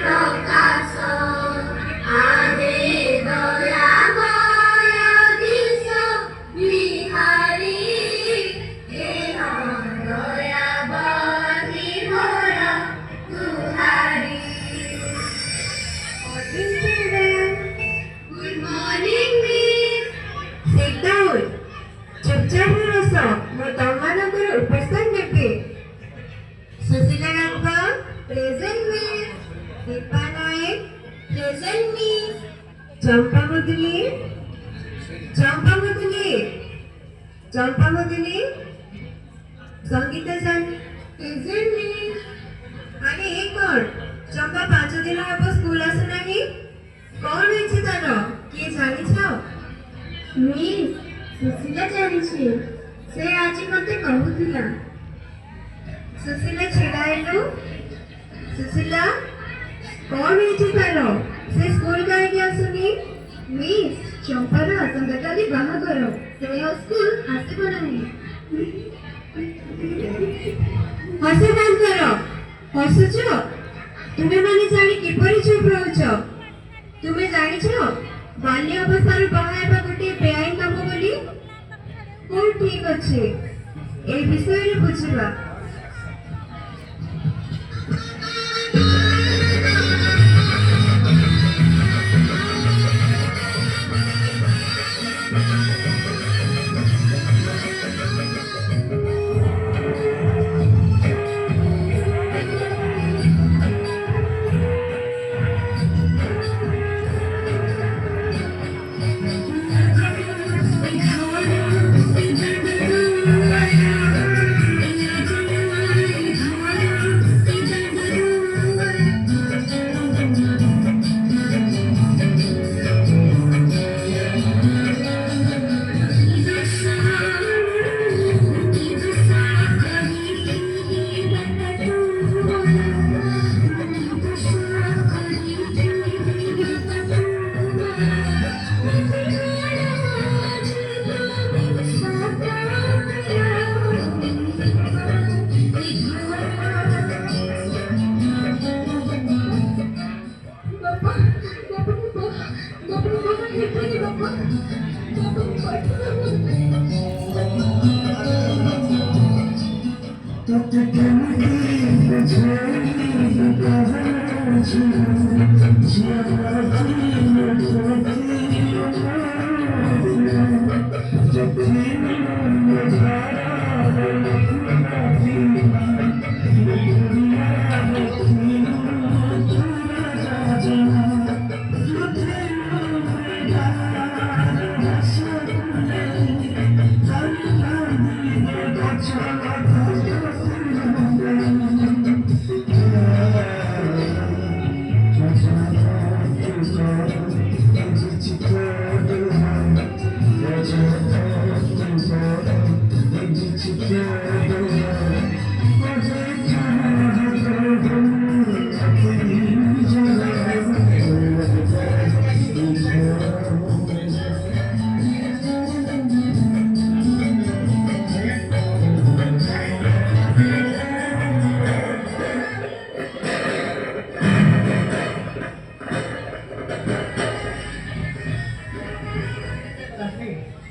ପ୍ରକାଶ ଆଦେ ଦୟାମୟ ଦିଶ ବିହାରୀ ଦେହ ଦୟାବତୀ ମୋର ତୁହାରୀ। Good morning, miss. Sit down. ଚୁପଚାପ ବସ। ମୁଁ ତମମାନଙ୍କର ଉପସ୍ଥାନ ନେବି। Sushila Gang present miss. Deepa Nayak present miss. Champa Muduli Sangeeta Jan present miss. ଆରେ ଏ କଣ ଚମ୍ପା 5 ଦିନ ହେବ ସ୍କୁଲ ଆସୁନାହିଁ? କଣ ହେଇଛି ତାର? କିଏ ଜାଣିଛ? ମିସ୍ ସୁଶୀଲା ଜାଣିଛି, ସେ ଆଜି ମୋତେ କହୁଥିଲା। ସୁଶୀଲା ଛିଡ଼ା ହେଲୁ। ସୁଶୀଲା କଣ ହେଇଛି ତାର? ସେ ସ୍କୁଲ କାହିଁକି ଆସୁନି? ମିସ୍ ଚମ୍ପାର ଆସନ୍ତାକାଲି ବାହାଘର, ସେ ଆଉ ସ୍କୁଲ ଆସିବ ନାହିଁ। ହସ ବନ୍ଦ କର। ହସୁଛ? ତୁମେମାନେ ଜାଣି କିପରି ଚୁପ୍ ରହୁଛ? ତୁମେ ଜାଣିଛ ବାଲ୍ୟ ଅବସ୍ଥାରୁ ବାହା ହେବା ଗୋଟିଏ ବେଆଇନ କାମ ବୋଲି? ହଉ ଠିକ ଅଛି, ଏ ବିଷୟରେ ବୁଝିବା।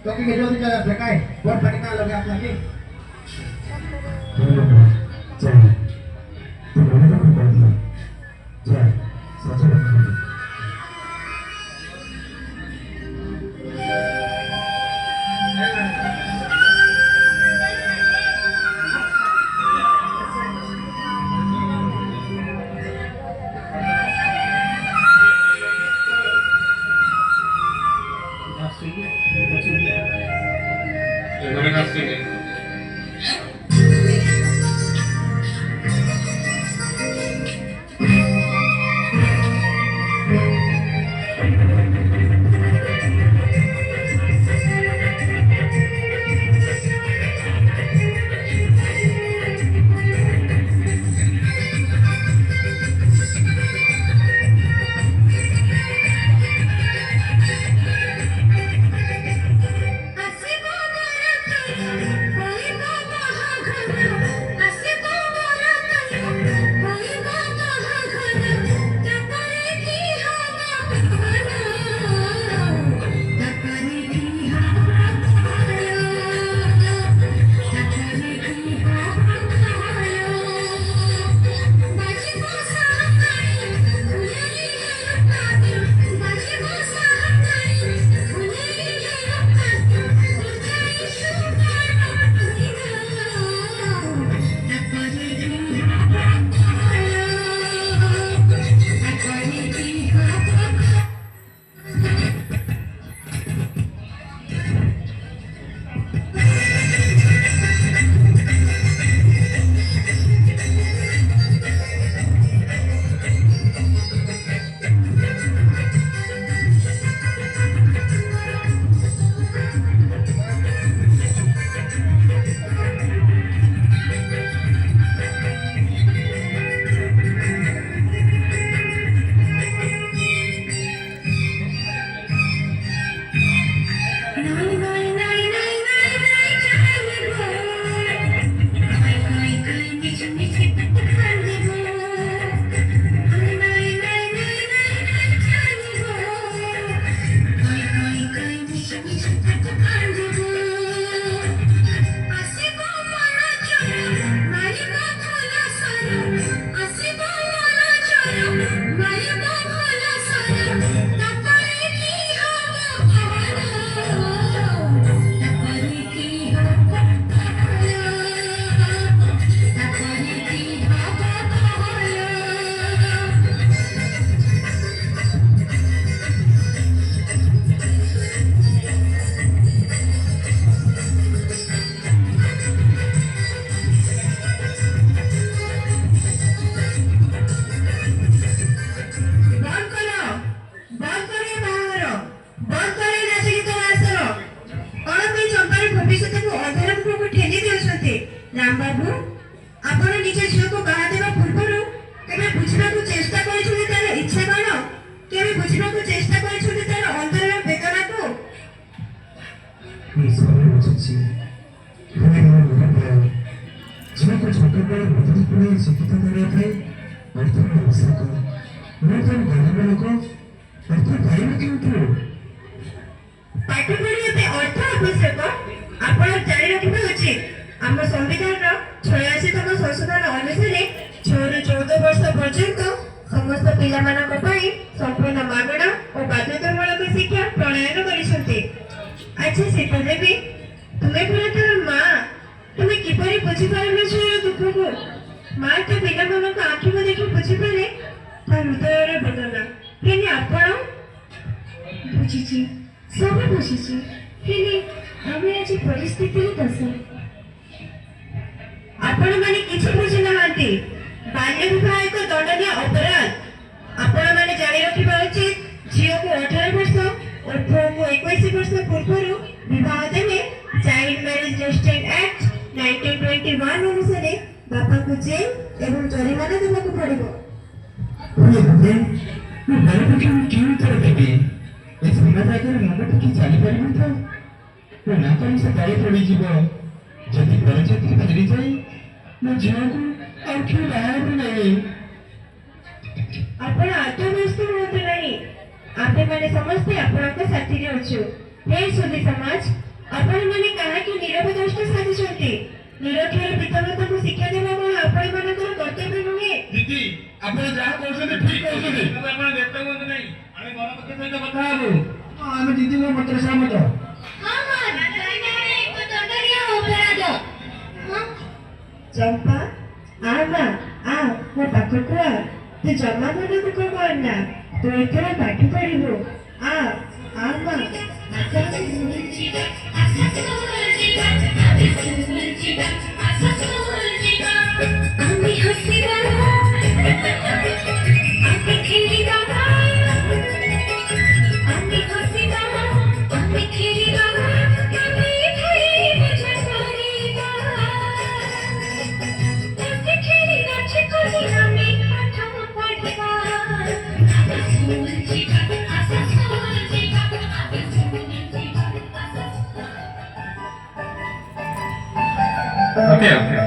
Toki ke jodi ka bekai, buat balik na lagi lagi. Ram बाबू आपण निज झील को बाहा देवा पूर्वरु केबे बुझिबा को चेष्टा करिछुनी तार इच्छा कोन केबे बुझिबा को चेष्टा करिछुनी तार अंतरर वेदना को ये सब बुझिछि हमें मन पर जीवन छोट बड़ मदद करे शिक्षित करे थे अर्थ व्यवस्था कर मैं तो गरीब लोग अर्थ पाइब क्यों पाठ पढ़िया पे अर्थ आवश्यक आपण जानि रखिबा उचित आम संविधान 86तम संशोधन अनुसार 6 ରୁ 14 वर्ष पर्यंत समस्त पिला मानक पई संपूर्ण मागणा और बाध्यतामूलक शिक्षा प्रणयन करिसंते। अच्छा सीता देवी तुम्हें पुरा तर मां तुम्हें किपरि बुझी पारिलो छे दुख को मां तो पिला मानक आंखि को देखि बुझी पारे ता हृदय रे बदला केनि आपण बुझिछि सब बुझिछि हेले हमें आज परिस्थिति दस आपण माने किछि बुझी नहांती बाल्य विवाह एक दंडनीय अपराध आपण माने जानि रखिबा उचित झियो को 18 वर्ष और पुओ को 21 वर्ष पूर्व विवाह देले चाइल्ड मैरिज रेस्ट्रेंट एक्ट 1921 अनुसार बापा को जेल एवं जरिमाना देबा को पड़िबो। ये बदे मैं घर पे क्यों तरह देबे इस समाज आगे मुंड की चाली परिबो तो वो ना तो से तळे पड़ी जीवो जति परिचय बदली जाई मैं जीवन को और क्यों बाहर नहीं आपण आत्मविश्वास होत नहीं आपे माने समझते आपण को साथी रे अछु हे सुधी समाज आपण माने कहा कि नीरव दृष्टि साथी छथि निरक्षर पितामाता को शिक्षा देबा को आपण मानकर कर्तव्य नुहे। दीदी आपण जहा कहउछन ठीक कहउछन आपण देखते कोन नहीं आमे घर पक्ष सहित କଥା हबो आमे दीदी को मत सहमत हां हां राजधानी एक दंडनीय अपराध हां चंपा आमा आ वो पाखो को तू जमा मन को करना तू एथरा पाठ पढ़िबो आ आमा আমি হসিবা আমি খেলিবা আমি হসিবা আমি খেলিবা আমি ভাই বুঝা করিবা আমি খেলি নাচি করি আমি পাঠ পড়িবা স্কুল জিবা আসা স্কুল জিবা আমি স্কুল জিবা ओके ओके